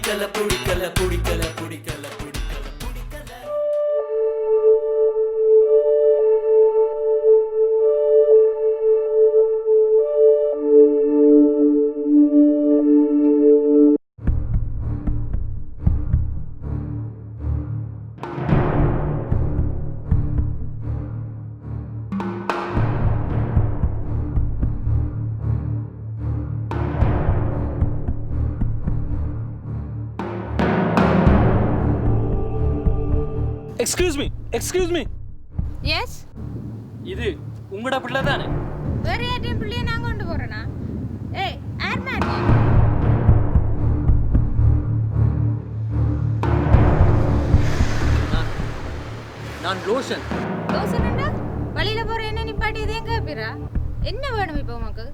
பிடிக்கல பிடிக்கல பிடிக்கல பிடிக்கல பிடிக்கல பிடிக்கல. Excuse me. எஸ், இது உங்களோட பிள்ளை தானே? வேற யார்ட்டையும் பிள்ளைய நான் கொண்டு போறேனா? ஏய், ஏர்மேன் நான் ரோஷன். ரோஷன்டா, வழியில போற என்ன நிப்பாட்டி இதையும் கேட்பிரா? என்ன வேணும் இப்போ உனக்கு?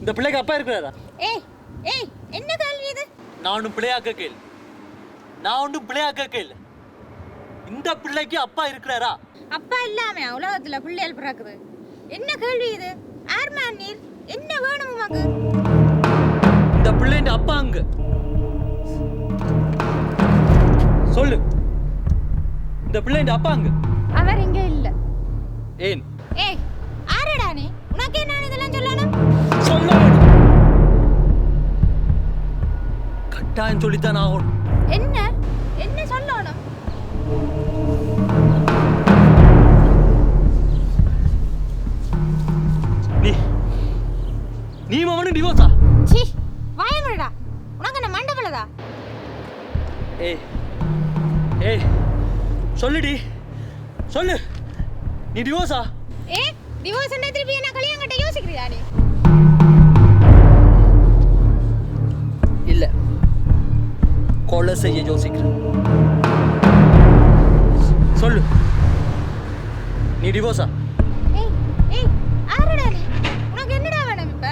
இந்த பிள்ளைக்கு அப்பா இருக்கிறாரா? ஏய் ஏய், என்ன கேள்வி இது? நான் ஒன்றும் பிள்ளையாக்க கேள். இந்த பிள்ளைக்கு அப்பா இருக்கிறாரா? அப்பா இல்லாம உலகத்துல பிள்ளைகள் பிறக்குது. என்ன கேள்வி இது? ஏர்மேன் நீர், என்ன வேணும் உனக்கு? இந்த பிள்ளைண்ட அப்பா அங்க சொல்லு. இந்த பிள்ளைண்ட அப்பா அங்க? அவர் இங்க இல்ல. ஏன்? ஏய், ஆரடா நீ? உனக்கு என்ன இதெல்லாம் சொல்லணும்? சொல்ல கட்டாயம் சொல்லித்தான் ஆகணும். என்ன என்ன சொல்லணும்? நீ மவனும் டிவோர்ஸா? சீ, வாயமுடா. உனக்கு என்ன மண்டபலதா? ஏய் சொல்லுடி, சொல்லு. நீ டிவோர்ஸா? டிவோர்ஸ் என்ன திருப்பி என்ன கல்யாணம் கட்ட யோசிக்கிறியா நீ? இல்ல, கொலை செய்ய யோசிக்கிறேன். சொல்லு, நீ டிவோர்ஸா? ஏய் ஆரடா நீ? உனக்கு என்னடா வேணும் இப்ப?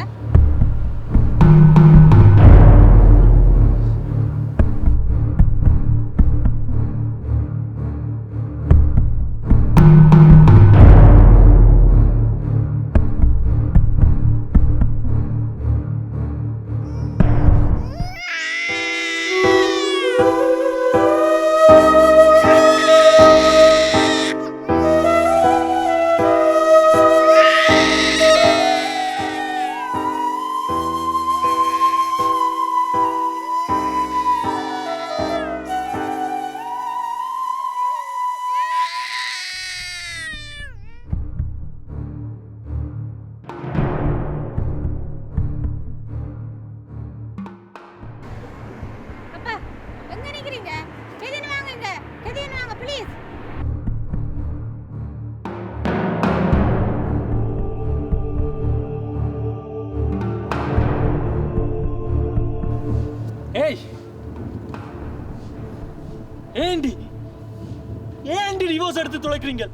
ஏண்டி டிவோர்ஸ் எடுத்து தொலைக்கிறீங்க?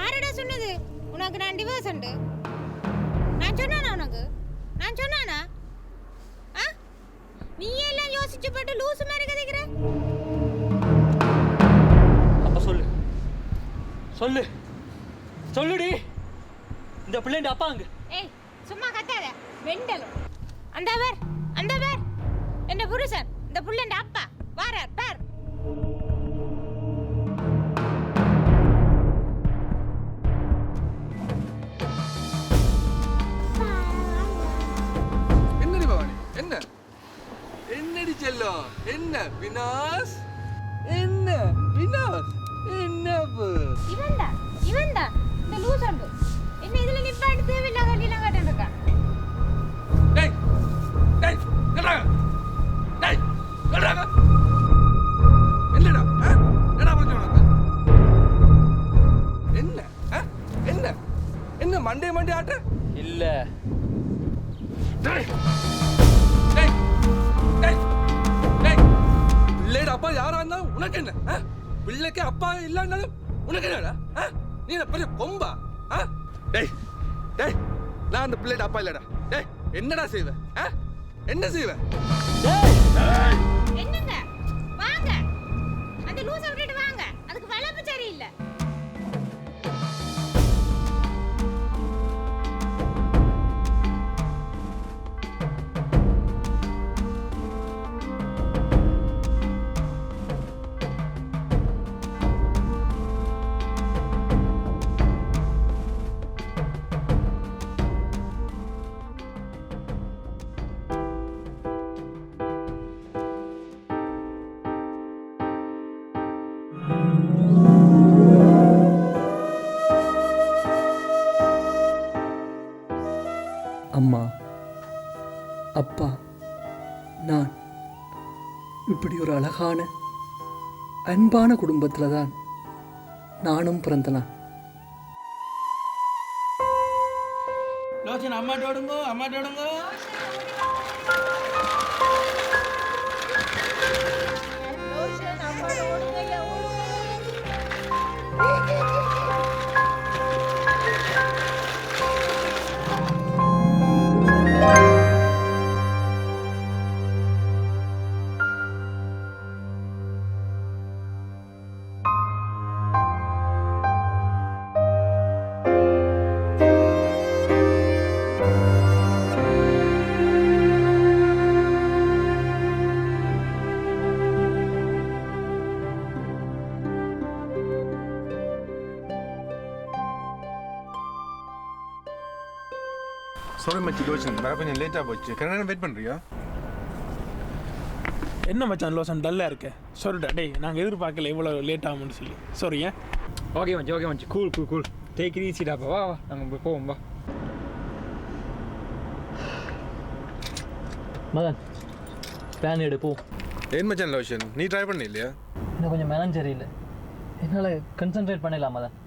ஆரடா சொன்னது உனக்கு நான் டிவோர்ஸ் உண்டு? நான் சொன்னானா உனக்கு? நான் சொன்னானா? நீ எல்லாம் யோசிச்சு போட்டு லூசு மாதிரி கதைக்கிற. அப்ப சொல்லுடி. இந்த பிள்ளைண்ட அப்பா அங்க? ஏய் சும்மா கத்தாத, வெண்டலும். அந்த பேர் என்ன புருஷன், இந்த பிள்ளைண்ட அப்பா வாரார் பார். என்னடி செல்லம்? என்ன வினாஸ்? என்ன வினாஸ்? என்னப்பு? இவன்டா இந்த லூசண்டு என்ன இதுல நிப்பாட்டி தேவையில்லாத வண்டிலாம் காட்டிட்டு இருக்கான். டேய் கடாங்க. என்னடா என்னடா பண்ணி உனக்கு? என்ன மண்டே ஆட்ட? இல்ல. பிள்ளையோட அப்பா யாரா இருந்தாலும் உனக்கு என்ன? பிள்ளைக்கு அப்பா இல்லைன்னாலும் உனக்கு என்னடா? நீ என்ன பெரிய கொம்பா? டேய் நான் அந்த பிள்ளையோட அப்பா இல்லடா. டேய் என்னடா செய்வ? என்ன செய்வ? என்னங்க வாங்க அந்த லூச விட்டுட்டு வாங்க அதுக்கு வளப்பு சரியில்லை அம்மா அப்பா நான் இப்படி ஒரு அழகான அன்பான குடும்பத்தில் தான் நானும் பிறந்தேன். லோச்சன் அம்மாட்டோடுங்கோ அம்மாட்டோடுங்கோ சாரி மச்சி லோஷன் வர கொஞ்சம் லேட்டாக போச்சு கரெக்டாக வெயிட் பண்ணுறியா? என்ன மச்சான் லோசன் டல்லாக இருக்க சொல்லிட்டா டேய் நாங்கள் எதிர்பார்க்கல இவ்வளோ லேட் ஆகும்னு சொல்லி சாரி ஏன் ஓகே மச்சி cool cool cool take it ஈஸிடாப்பா வா வா நாங்கள் போவோம் வா. மகன் பேன் எடு போ. ஏன் மச்சான் லோஷன் நீ ட்ரை பண்ண இல்லையா? இன்னும் கொஞ்சம் மேனம் சரியில்லை என்னால் கன்சன்ட்ரேட் பண்ணிடலாம் மதன்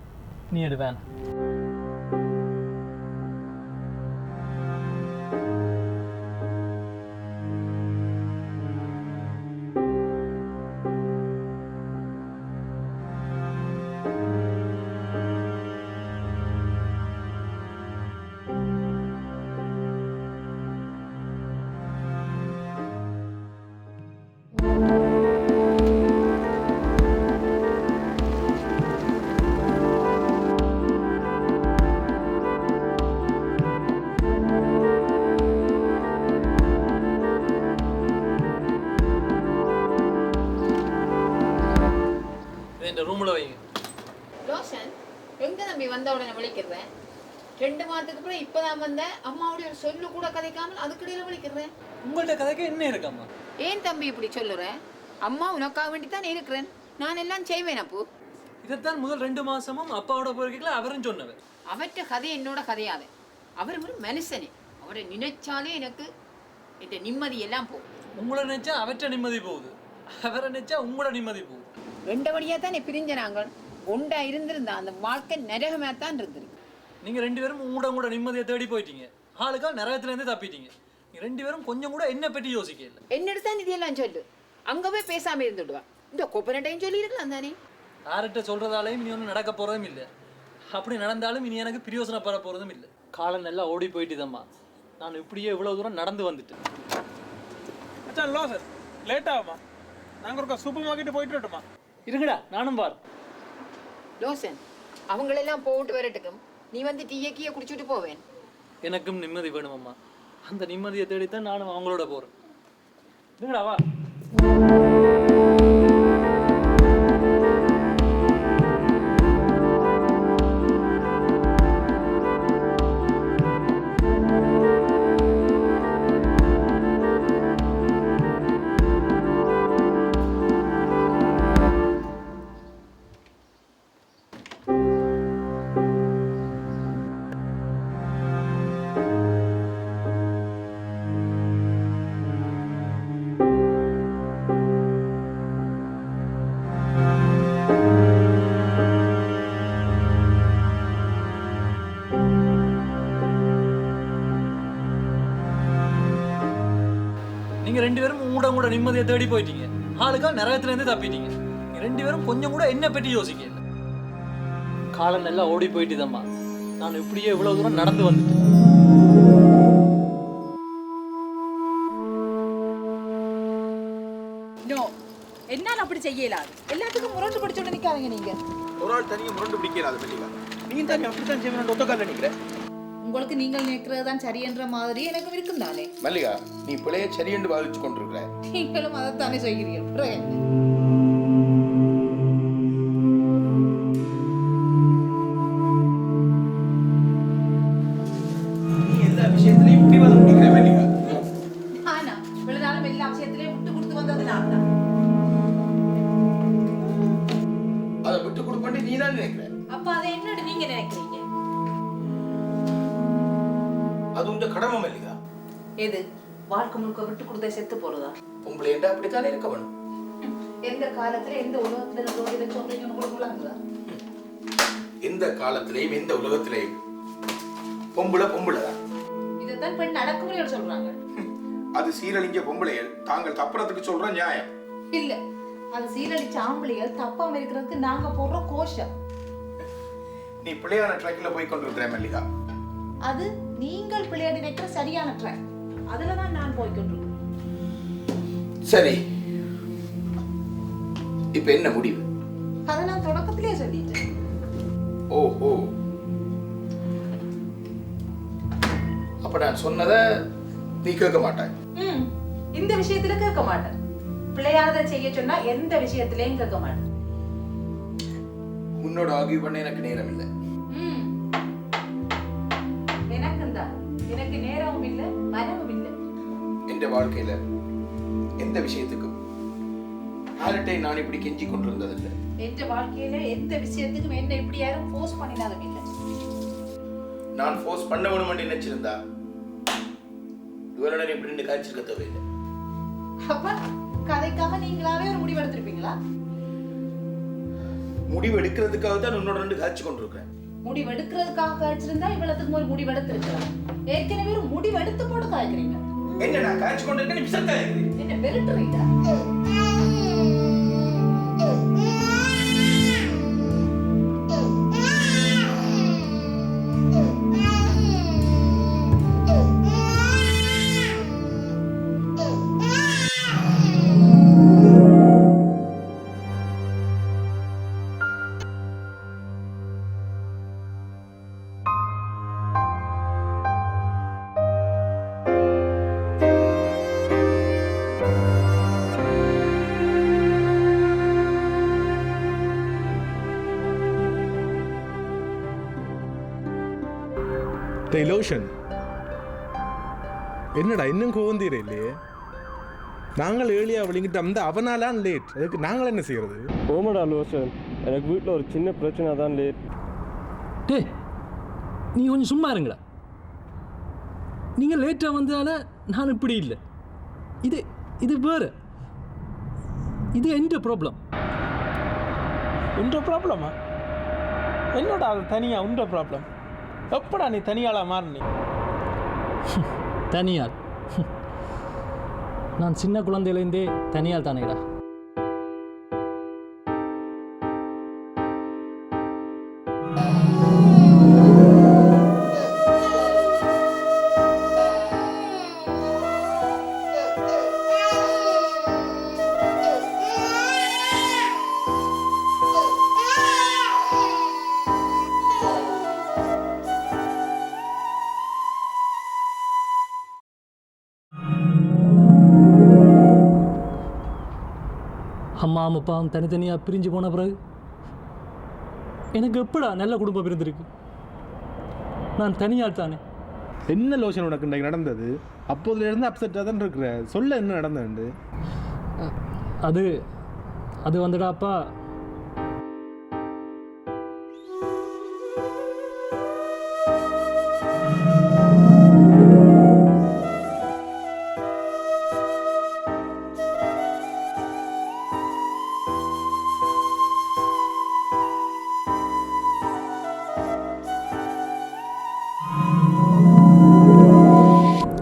நீ எடு வேன். ரூமில் வைங்க. லோஷன் எங்க தம்பி வந்த உடனே விழிக்கிறேன் 2 மாதத்துக்கு அப்புறம் இப்பதான் வந்தேன் அம்மாவுடைய ஒரு சொல்லு கூட கதைக்காமல் அதுக்கிடையில விழிக்கிறேன். உங்கள்கிட்ட கதைக்கு என்ன இருக்கம்மா? ஏன் தம்பி இப்படி சொல்லுறேன்? அம்மா உனக்காக வேண்டித்தான் இருக்கிறேன், நான் எல்லாம் செய்வேன். அப்போ இதைத்தான் முதல் 2 மாசமும் அப்பாவோட போயிருக்கல அவரும் சொன்னவர். அவற்ற கதை என்னோட கதையாது. அவர் ஒரு மனுஷனே, அவரை நினைச்சாலே எனக்கு இந்த நிம்மதி எல்லாம் போகும். உங்களை நினைச்சா அவற்ற நிம்மதி போகுது, அவரை நினைச்சா உங்களோட நிம்மதி போகுது. 2 வழியா தான் பிரிஞ்ச நாங்கள் ஒண்டா இருந்திருந்தா அந்த வாழ்க்கை நரகமா தான் இருந்திருக்கு. நீங்க 2 பேரும் உங்களோட நிம்மதியை தேடி போயிட்டீங்க, ஆளுக்கா நரகத்துல இருந்து தப்பிட்டீங்க. நீங்க 2 பேரும் கொஞ்சம் கூட என்ன பற்றி யோசிக்க இல்லை. என்னோட தான் இதெல்லாம் சொல்லு, அங்க போய் பேசாம இருந்துடுவா. இந்த கோப்பனட்டையும் சொல்லி இருக்கலாம் தானே. யார்கிட்ட சொல்றதாலையும் இனி ஒன்றும் நடக்க போறதும் இல்லை, அப்படி நடந்தாலும் இனி எனக்கு பிரயோசனப்பட போறதும் இல்லை. காலம் நல்லா ஓடி போயிட்டுதம்மா, நான் இப்படியே இவ்வளவு தூரம் நடந்து வந்துட்டேன். மச்சான் லோசன் லேட் ஆகுமா? நாங்கள் ஒரு சூப்பர் மார்க்கெட்டு போயிட்டு வரட்டுமா? இருங்கடா நானும் பார். லோசன் அவங்களெல்லாம் போட்டு வரட்டுக்கும் நீ வந்து டீயை கீயை குடிச்சுட்டு போவேன். எனக்கும் நிம்மதி வேணுமம்மா, அந்த நிம்மதியை தேடித்தான் நானும் அவங்களோட போறேன். இருங்கடா வா. நீங்க 2 பேரும் உங்களோட நிம்மதியை தேடி போயிட்டீங்க, ஆளுக்கா நரகத்துல இருந்து தப்பிட்டீங்க. நீங்க 2 பேரும் கொஞ்சம் கூட என்ன பற்றி யோசிக்க இல்லை. காலம் நல்லா ஓடி போயிட்டுதம்மா, நான் இப்படியே இவ்வளவு தூரம் நடந்து வந்துட்டேன். தான் அப்படி செய்யலாது. எல்லாத்துக்கும் முரண்டு பிடிச்சோட நிக்காதீங்க நீங்க. ஒரு ஆள் தனியாக முரண்டு பிடிக்கலாது மல்லிகா. நீ தான் அப்படித்தான் செய்வேன் ஒத்தக்கால நினைக்கிறேன். உங்களுக்கு நீங்கள் நினைக்கிறது தான் சரி என்ற மாதிரி எனக்கும் இருக்கும் தானே. மல்லிகா, நீ பிள்ளைய சரி என்று பாதிச்சு கொண்டிருக்கிற. நீங்களும் அதைத்தானே செய்கிறீர்கள். நீ எல்லா விஷயத்திலையும் பிடிவாதம் பிடிக்கிற மல்லிகா. ஆனா இவ்வளவு நாளும் எல்லா விஷயத்திலையும் விட்டு கொடுத்து வந்தது நான் தான். அதை விட்டு கொடுப்பேன் நீ தான் நினைக்கிற. அப்ப அதை என்னோட நீங்க நினைக்கிறீங்க? அது உங்க கடமை மல்லிகா. எது வாழ்க்கை முழுக்க விட்டு கொடுத்த செத்து போறதா? பொம்பளை என்றா அப்படித்தானே இருக்க வேணும். எந்த காலத்துல எந்த உலகத்துல இதை சொல்றீங்கன்னு கூட விளங்குதா? எந்த காலத்திலையும் எந்த உலகத்திலையும் பொம்பளை பொம்பளை தான். இதைத்தான் பெண் அடக்குமுறையோடு சொல்றாங்க. அது சீரழிஞ்ச பொம்பளைகள் தாங்கள் தப்புறதுக்கு சொல்ற நியாயம் இல்ல. அது சீரழிச்ச ஆம்பளைகள் தப்பாம இருக்கிறதுக்கு நாங்க போடுற கோஷம். நீ பிள்ளையான ட்ராக்ல போய் கொண்டிருக்கிற மல்லிகா. அது நீங்கள் பிள்ளையாடி நினைக்கிற சரியான ட்ராக். அதுலதான் நான் போய்கொண்டிருக்கேன். சரி, இப்ப என்ன முடிவு? அதை நான் தொடக்கத்திலே சொல்லிட்டேன். ஓஹோ, அப்ப நான் சொன்னத நீ கேட்க மாட்டாய். இந்த விஷயத்துல கேட்க மாட்டேன். பிள்ளையானதை செய்ய சொன்னா எந்த விஷயத்திலையும் கேட்க மாட்டேன். உன்னோட ஆகிய பண்ண எனக்கு நேரம் இல்லை. எனக்கு நேரமும் இல்லை, மனமும் இல்லை. என்ற வாழ்க்கையில எந்த விஷயத்துக்கும் யார்கிட்ட நான் இப்படி கெஞ்சி கொண்டிருந்ததில்லை. என்ற வாழ்க்கையில எந்த விஷயத்துக்கும் என்ன இப்படி யாரும் ஃபோர்ஸ் பண்ணினதும் இல்லை. நான் ஃபோர்ஸ் பண்ண வேணும்னு நினைச்சிருந்தா இவருடன் இப்படி காய்ச்சிருக்க தேவையில்லை. அப்ப கதைக்காம நீங்களாவே ஒரு முடிவு எடுத்திருப்பீங்களா? முடிவு எடுக்கிறதுக்காக தான் உன்னோட ரெண்டு காய்ச்சி கொண்டிருக்கேன். முடிவு எடுக்கிறதுக்காக காய்ச்சிருந்தா இவ்வளவுக்கு ஒரு முடிவு எடுத்திருக்கலாம். ஏற்கனவே ஒரு முடிவு எடுத்து போட்டு காய்க்கிறீங்க. என்ன நான் காய்ச்சி கொண்டிருக்கேன், நீ விசத்தா இருக்கிறீங்க. என்ன வெறுட்டுறீங்க? லோஷன் என்னடா இன்னும் கோவந்தீர இல்லையே? நாங்கள் ஏழியா விளங்கிட்டு அந்த அவனாலான் லேட். அதுக்கு நாங்கள் என்ன செய்யறது? ஓமடா லோஷன், எனக்கு வீட்டில் ஒரு சின்ன பிரச்சனை தான் லேட். டே, நீ கொஞ்சம் சும்மா இருங்களா. நீங்கள் லேட்டாக வந்ததால நான் இப்படி இல்லை. இது வேறு. இது எந்த ப்ராப்ளம். உண்ட ப்ராப்ளமா? என்னடா அது தனியா உண்ட ப்ராப்ளம்? எப்படா நீ தனியாளா மாறினி? தனியால் நான் சின்ன குழந்தையிலேருந்தே தனியால் தானேடா. அம்மாவும் அப்பாவும் தனித்தனியாக பிரிஞ்சு போன பிறகு எனக்கு எப்படா நல்ல குடும்பம் இருந்திருக்கு? நான் தனியால் தானே. என்ன லோஷன் உனக்கு இன்றைக்கு நடந்தது? அப்போதுலேருந்து அப்செட்டாக தான் இருக்கிற. சொல்ல என்ன நடந்தது? அது வந்துடாப்பா.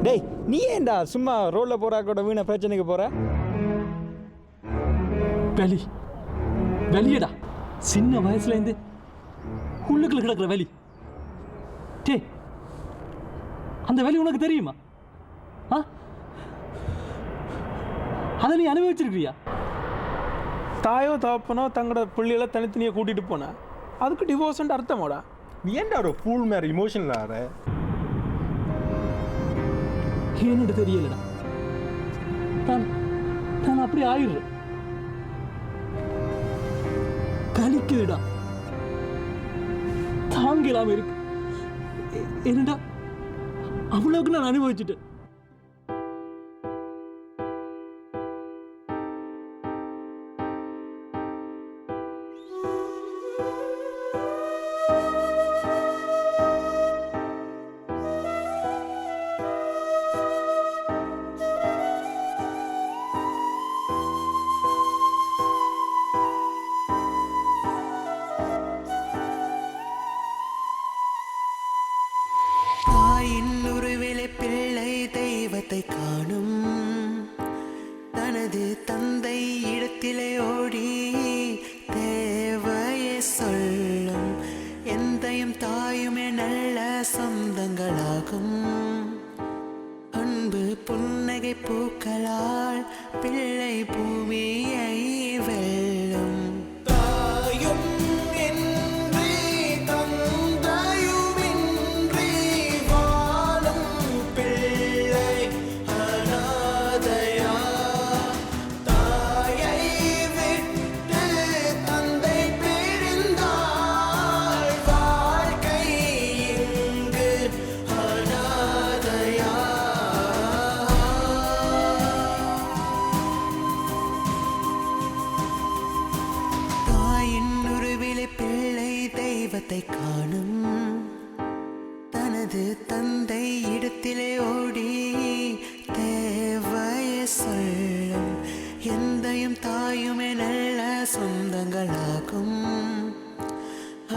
டேய், நீ ஏன்டா சும்மா ரோட்டில் போகிறா கூட வீணை பிரச்சனைக்கு போகிற? வெளியடா சின்ன வயசுலேருந்து உள்ளுக்குள்ள கிடக்கிற வெளி. டே, அந்த வெளி உனக்கு தெரியுமா? அதை நீ அனுபவிச்சிருக்கியா? தாயோ தகப்பனோ தங்களோட பிள்ளைகளை தனித்தனியாக கூட்டிகிட்டு போனேன் அதுக்கு டிவோர்ஸ்ன்ட்டு அர்த்தமாடா. நீ ஏன்டா ஒரு ஃபூல் மாதிரி இமோஷனல் ஆகிற? ஏன்னு தெரியலடா. நான் அப்படி ஆயிடுறேன். கலிக்குதுடா, தாங்கலாம இருக்கு. என்னடா அவ்வளவுக்கு நான் அனுபவிச்சுட்டேன். பிள்ளை தெய்வத்தை காணும் தனது தந்தை இடத்திலே ஓடி தேவையை சொல்லும் எந்தையும் தாயுமே நல்ல சொந்தங்களாகும். அன்பு புன்னகை பூக்களால் பிள்ளை பூமியை வெல்லும். தெய்வத்தை காணும் தனது தந்தை இடத்திலே ஓடி தேவையை சொல்லும் எந்தையும் தாயுமே நல்ல சொந்தங்களாகும்.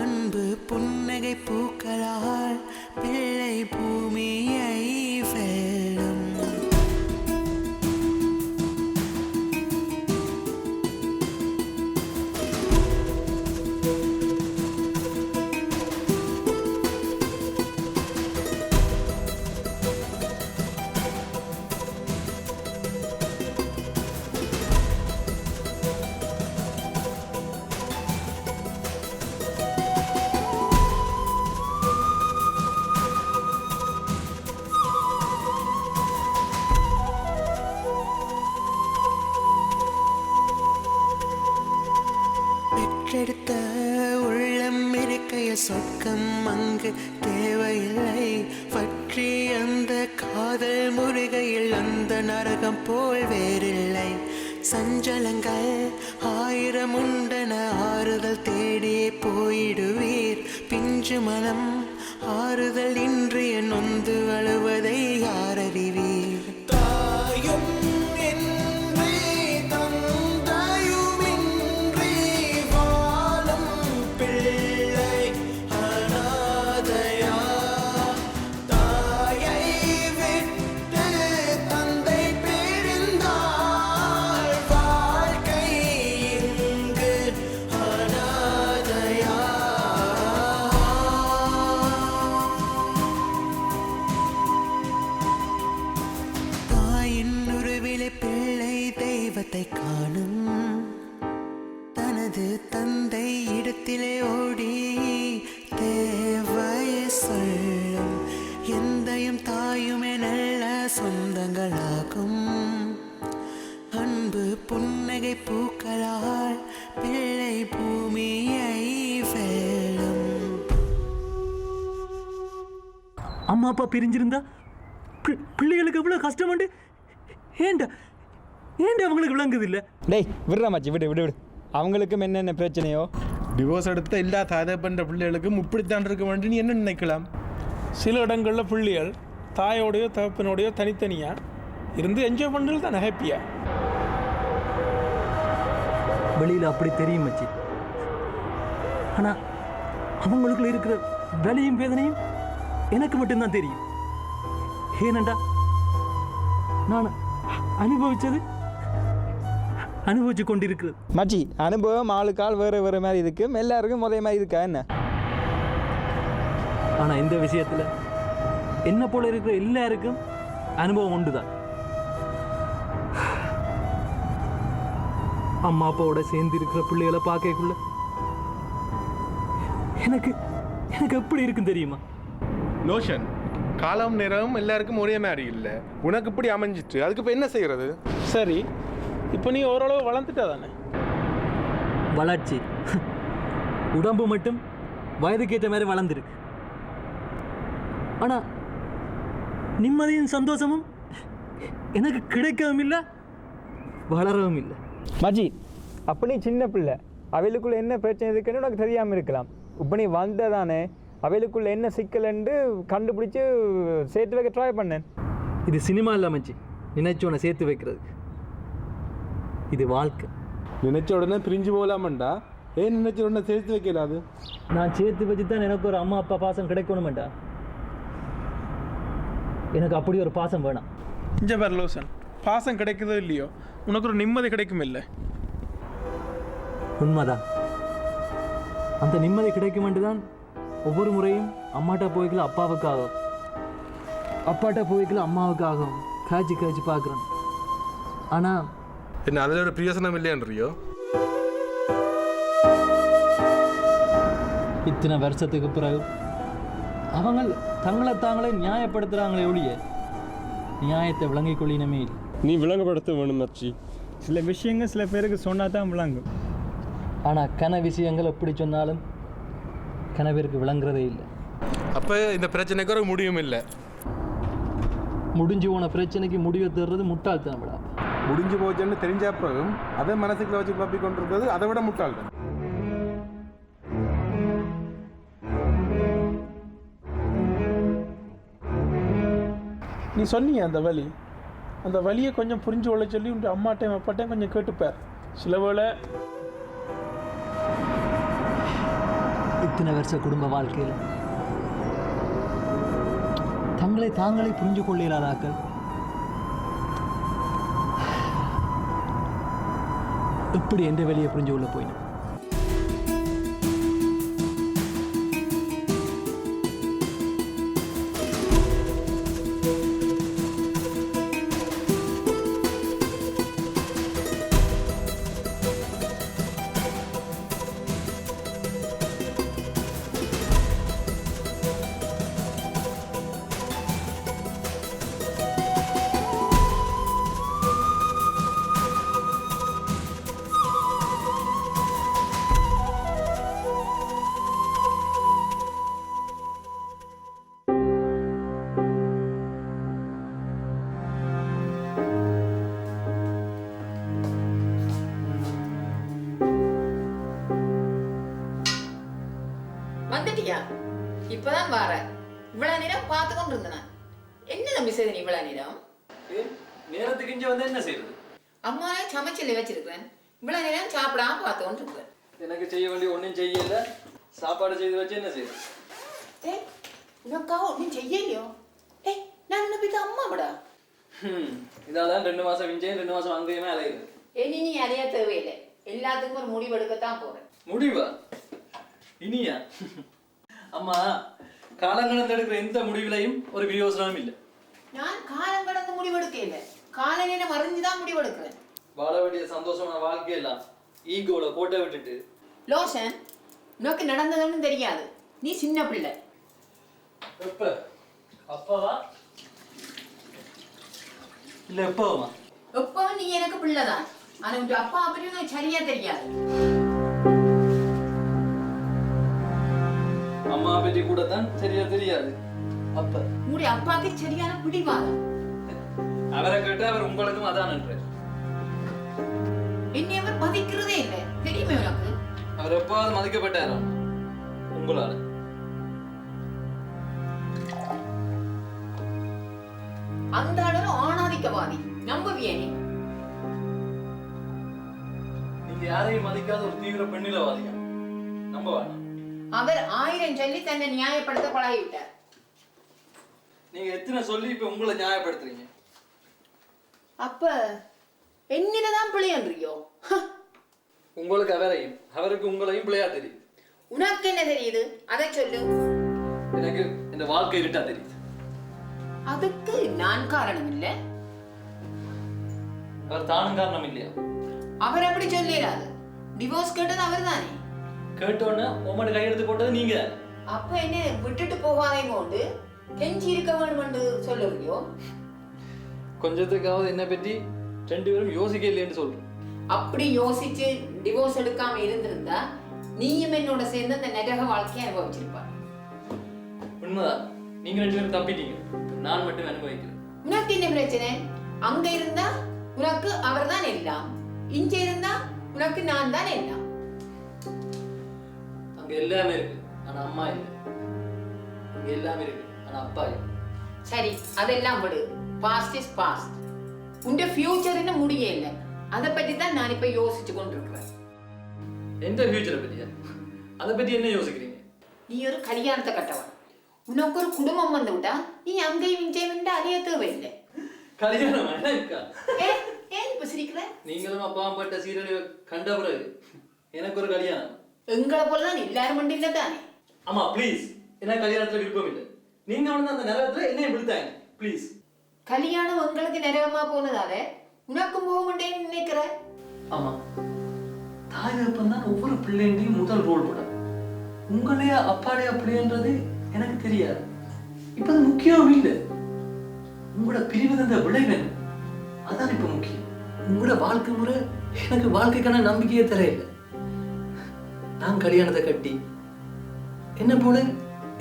அன்பு புன்னகை பூக்களால் பிள்ளை பூமியை வெல்லும். பெற்றெடுத்த உள்ளம் இருக்கைய சொர்க்கம் அங்கு தேவையில்லை. பற்றி அந்த காதல் முருகையில் அந்த நரகம் போல் வேறில்லை. சஞ்சலங்கள் 1000 உண்டன ஆறுதல் தேடியே போயிடுவீர். பிஞ்சு மனம் ஆறுதல் இன்றி நொந்து அழுவதை யாரறிவீர்? தாயும் தெய்வத்தை காணும் தனது தந்தை இடத்திலே ஓடி தேவையை சொல்லும் எந்தையும் தாயுமே நல்ல சொந்தங்களாகும். அன்பு புன்னகை பூக்களால் பிள்ளை பூமியை வெல்லும். அம்மா அப்பா பிரிஞ்சிருந்தா பிள்ளைகளுக்கு எவ்வளவு கஷ்டம் உண்டு. ஏண்டா அவங்களுக்கு விளங்குது இல்லை? டேய் விடுறா மச்சி, விடு விடு விடு. அவங்களுக்கும் என்னென்ன பிரச்சனையோ. டிவோர்ஸ் எடுத்த எல்லா தாதை பண்ணுற பிள்ளைகளுக்கும் இப்படித்தான் இருக்க வேண்டும். நீ என்ன நினைக்கலாம்? சில இடங்களில் பிள்ளைகள் தாயோடையோ தகப்பனோடையோ தனித்தனியாக இருந்து என்ஜாய் பண்ணுறது தான் ஹாப்பியா. வெளியில் அப்படி தெரியும் மச்சி. ஆனால் அவங்களுக்குள்ள இருக்கிற வலியும் வேதனையும் எனக்கு மட்டும்தான் தெரியும். ஏனண்டா நான் அனுபவிச்சு கொண்டிருக்கிறது. மச்சி அனுபவம் ஆளுக்கால் வேறு வேறு மாதிரி இருக்கு, எல்லாருக்கும் ஒரே மாதிரி இருக்கா என்ன? ஆனால் இந்த விஷயத்தில் என்ன போல இருக்கிற எல்லாருக்கும் அனுபவம் உண்டு தான். அம்மா அப்பாவோட சேர்ந்து இருக்கிற பிள்ளைகளை பார்க்கக்குள்ள எனக்கு எனக்கு எப்படி இருக்குன்னு தெரியுமா? லோஷன், காலம் நேரம் எல்லாருக்கும் ஒரே மாதிரி இல்லை. உனக்கு இப்படி அமைஞ்சிட்டு அதுக்கு இப்போ என்ன செய்யறது? சரி, இப்போ நீ ஓரளவு வளர்ந்துட்டா தானே? வளர்ச்சி உடம்பு மட்டும் வயதுக்கு ஏற்ற மாதிரி வளர்ந்துருக்கு. ஆனால் நிம்மதியும் சந்தோஷமும் எனக்கு கிடைக்கவும் இல்லை, வளரவும் இல்லை. மஜி, அப்போ நீ சின்ன பிள்ளை, அவைகளுக்குள்ள என்ன பிரச்சனை இருக்குன்னு உனக்கு தெரியாமல் இருக்கலாம். இப்போ நீ வந்ததானே அவைகளுக்குள்ள என்ன சிக்கல்ன்னு கண்டுபிடிச்சு சேர்த்து வைக்க ட்ரை பண்ணேன். இது சினிமா இல்லை மச்சி, நினைச்சோனை சேர்த்து வைக்கிறதுக்கு. இது வாழ்க்கை. நினைச்ச உடனே பிரிஞ்சு போகலாமண்டா. ஏன் நினைச்ச உடனே சேர்த்து வைக்கலாது? நான் சேர்த்து வச்சு தான் எனக்கு ஒரு அம்மா அப்பா பாசம் கிடைக்கணுமெண்டா. எனக்கு அப்படி ஒரு பாசம் வேணாம். இங்கே பாரு லோசன், பாசம் கிடைக்குதோ இல்லையோ உனக்கு ஒரு நிம்மதி கிடைக்கும் இல்லை? உண்மைதான். அந்த நிம்மதி கிடைக்குமென்று தான் ஒவ்வொரு முறையும் அம்மாட்ட போய்க்கல அப்பாவுக்காகும், அப்பாட்ட போய்க்கல அம்மாவுக்காகும் காய்ச்சி காய்ச்சி பார்க்குறேன். ஆனால் என்ன அதில் ஒரு பிரயோசனம் இல்லையான்றியோ? இத்தனை வருஷத்துக்கு பிறகு அவங்க தங்களை தாங்களே நியாயப்படுத்துகிறாங்களே ஒழிய நியாயத்தை விளங்கிக் கொள்ளினமே இல்லை. நீ விளங்கப்படுத்த வேணும் மச்சி. சில விஷயங்கள் சில பேருக்கு சொன்னால் தான் விளங்கும். ஆனால் கன விஷயங்கள் எப்படி சொன்னாலும் கனவிற்கு விளங்குறதே இல்லை. அப்போ இந்த பிரச்சனைக்கு ஒரு முடியும் இல்லை. முடிஞ்சு போன பிரச்சனைக்கு முடிவை தர்றது முட்டாள்தான் விடா. முடிஞ்சு போச்சுன்னு தெரிஞ்ச அப்புறம் அதை மனசுக்குள்ள வச்சு குழப்பி கொண்டிருக்கிறது அதை விட முட்டாள்தான். நீ சொன்னீங்க அந்த வலியை கொஞ்சம் புரிஞ்சு கொள்ள சொல்லி உன் அம்மாட்டையும் அப்பாட்டையும் கொஞ்சம் கேட்டுப்பார். சில வேளை இத்தனை வருஷ குடும்ப வாழ்க்கையில் தங்களை தாங்களே புரிஞ்சு கொள்ளாதாக்கள் எப்படி எந்த வெளியே புரிஞ்சு கொள்ள போயிடும்? வந்துட்டியா? இப்பதான் வார. இவ்வளவு நேரம் பார்த்து கொண்டு இருந்தேன். என்ன தம்பி செய்த நீ இவ்வளவு நேரம்? நேரத்துக்கு இங்கே வந்து என்ன செய்யுது? அம்மாவே சமைச்சல வச்சிருக்கிறேன். இவ்வளவு நேரம் சாப்பிடாம பார்த்து கொண்டு இருக்கிறேன். எனக்கு செய்ய வேண்டிய ஒன்றும் செய்யல. சாப்பாடு செய்து வச்சு என்ன செய்யுது? ஏய், உனக்காக ஒன்றும் செய்யலையோ? ஏய், நான் என்ன போய் அம்மாவடா. இதால 2 மாசம் இஞ்சே 2 மாசம் அங்கேயுமே அலையுது. இனி நீ அலைய தேவையில்லை. எல்லாத்துக்கும் ஒரு முடிவு எடுக்கத்தான் போறேன். முடிவா? இனியா? அம்மா, காலங்கடந்து எடுக்கிற எந்த முடிவிலையும் ஒரு வியோசனமும் இல்லை. நான் காலம் கடந்து முடிவெடுக்க இல்லை. கால நேரம் அறிஞ்சுதான் முடிவெடுக்கிறேன். வாழ வேண்டிய சந்தோஷமான வாழ்க்கையெல்லாம் ஈகோல போட்ட விட்டுட்டு. லோஷன், உனக்கு நடந்ததுன்னு தெரியாது. நீ சின்ன பிள்ளை. எப்ப? அப்பாவா இல்ல எப்பவுமா? எப்பவும் நீ எனக்கு பிள்ளைதான். ஆனா உங்க அப்பா பற்றி உனக்கு சரியா தெரியாது. அம்மா பற்றி கூட தான் சரியா தெரியாது. அப்ப உங்களுடைய அப்பாவுக்கு சரியான பிடிவாதம். அவரை கேட்டு அவர் உங்களுக்கும் அதான் என்று என்னை அவர் மதிக்கிறதே இல்லை. தெரியுமே உனக்கு? அவர் எப்பாவது மதிக்கப்பட்டாரா உங்களால? அந்த அளவு ஆணாதிக்கவாதி. நம்புவியே நீ? நீங்க யாரையும் மதிக்காத ஒரு தீவிர பெண்ணிலவாதியா? நம்ப வேணாம். அவர் 1000 சொல்லி தன்னை நியாயப்படுத்த பழகிவிட்டார். நீங்க எத்தனை சொல்லி இப்ப உங்களை நியாயப்படுத்துறீங்க? அப்ப என்னதான் பிள்ளையன்றியோ? உங்களுக்கு அவரையும் அவருக்கு உங்களையும் பிள்ளையா தெரியும். உனக்கு என்ன தெரியுது? அதை சொல்லு. எனக்கு இந்த வாழ்க்கை இருட்டா தெரியுது. அதுக்கு நான் காரணம் இல்லை. அவர் தானும் காரணம் இல்லையா? அவர் அப்படி சொல்லிடாது. டிவோர்ஸ் கேட்டது அவர் தானே. கேட்டோன்னு உங்களோட கையெழுத்து போட்டது நீங்க. அப்ப என்ன விட்டுட்டு போகாதே கொண்டு கெஞ்சி இருக்க வேணும்னு சொல்லுவியோ? கொஞ்சத்துக்காவது என்ன பற்றி 2 பேரும் யோசிக்க இல்லைன்னு சொல்றேன். அப்படி யோசிச்சு டிவோர்ஸ் எடுக்காம இருந்திருந்தா நீயும் என்னோட சேர்ந்து அந்த நரக வாழ்க்கையை அனுபவிச்சிருப்பா. உண்மைதான், நீங்க 2 பேரும் தப்பிட்டீங்க, நான் மட்டும் அனுபவிக்கிறேன். உனக்கு என்ன பிரச்சனை? அங்க இருந்தா உனக்கு அவர் தான் எல்லாம், இங்க இருந்தா உனக்கு நான் தான் எல்லாம். அங்க எல்லாமே இருக்கு, ஆனா அம்மா இல்லை. அங்க எல்லாமே இருக்கு, ஆனா அப்பா இல்லை. சரி, அதெல்லாம் விடு. Past is past. உங்க ஃபியூச்சர் என்ன முடிய இல்லை. அதை பற்றி தான் நான் இப்ப யோசிச்சு கொண்டிருக்கிறேன். எந்த ஃபியூச்சரை பற்றியா? அதை பற்றி என்ன யோசிக்கிறீங்க? நீ ஒரு கல்யாணத்தை கட்டவன், உனக்கு ஒரு குடும்பம் வந்து விட்டா நீ அங்கேயும் இங்கேயும் அலைய தேவையில்லை. கல்யாணம் என்ன இருக்கா? ஏன் இப்ப சிரிக்கிற? நீங்களும் அப்பா பட்ட சீரழி கண்ட பிறகு எனக்கு ஒரு கல்யாணம். எங்களை போலதான் எல்லாரும் மட்டும் இல்லை தானே. ஆமா ப்ளீஸ், எனக்கு கல்யாணத்துல விருப்பம் இல்லை. நீங்க வந்து அந்த நேரத்துல என்னைய விழுத்தாங்க ப்ளீஸ். கல்யாணம் உங்களுக்கு நிறைவமா போனதால உனக்கும் போக மாட்டேன்னு நினைக்கிற? ஆமா, தாய் தகப்பன் தான் ஒவ்வொரு பிள்ளைங்களையும் முதல் ரோல் போட. உங்களையா அப்பாடே அப்படின்றது எனக்கு தெரியாது. இப்ப அது முக்கியம் இல்லை. உங்களோட பிரிவு தந்த விளைவு என்ன, அதான் இப்ப முக்கியம். உங்களோட வாழ்க்கை முறை எனக்கு வாழ்க்கைக்கான நம்பிக்கையே தரையில்லை. நான் கல்யாணத்தை கட்டி என்ன போல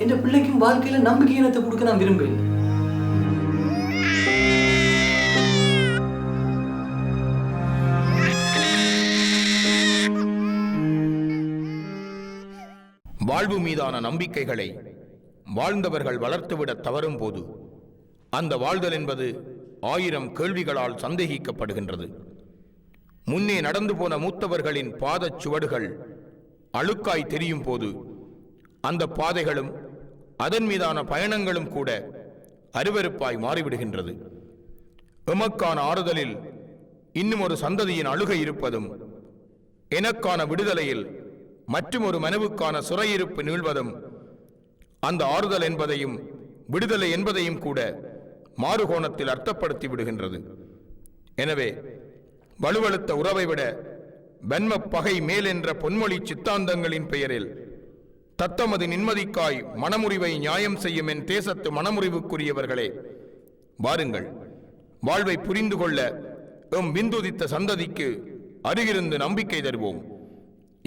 என் பிள்ளைக்கும் வாழ்க்கையில நம்பிக்கை இனத்தை கொடுக்க நான் விரும்புகிறேன். வாழ்வு மீதான நம்பிக்கைகளை வாழ்ந்தவர்கள் வளர்த்துவிட தவறும் போது அந்த வாழ்தல் என்பது 1000 கேள்விகளால் சந்தேகிக்கப்படுகின்றது. முன்னே நடந்து போன மூத்தவர்களின் பாதச் சுவடுகள் அழுக்காய் தெரியும் போது அந்த பாதைகளும் அதன் மீதான பயணங்களும் கூட அருவருப்பாய் மாறிவிடுகின்றது. எமக்கான ஆறுதலில் இன்னும் ஒரு சந்ததியின் அழுகை இருப்பதும், எனக்கான விடுதலையில் மற்றும் ஒரு மனுவுக்கான சிறையிருப்பு நீள்வதும் அந்த ஆறுதல் என்பதையும் விடுதலை என்பதையும் கூட மாறுகோணத்தில் அர்த்தப்படுத்தி விடுகின்றது. எனவே வலுவழுத்த உறவை விட வன்ம பகை மேல் என்ற பொன்மொழி சித்தாந்தங்களின் பெயரில் தத்தமது நிம்மதிக்காய் மனமுறிவை நியாயம் செய்யும் என் தேசத்து மனமுறிவுக்குரியவர்களே, வாருங்கள், வாழ்வை புரிந்து கொள்ள எம் விந்துதித்த சந்ததிக்கு அருகிருந்து நம்பிக்கை தருவோம்.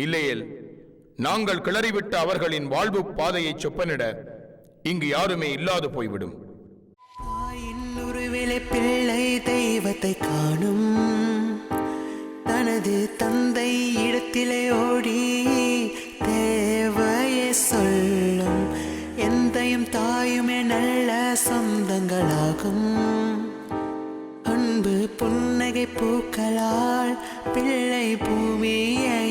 இல்லையேல் நாங்கள் கிளறிவிட்ட அவர்களின் வாழ்வு பாதையை சொப்பனிட இங்கு யாருமே இல்லாது போய்விடும். தாயின் உருவிலே பிள்ளை தெய்வத்தை காணும், தனது தந்தை இடத்திலே ஓடி தேவையை சொல்லும். எந்தையும் தாயுமே நல்ல சொந்தங்களாகும். அன்பு புன்னகை பூக்களால் பிள்ளை பூமியை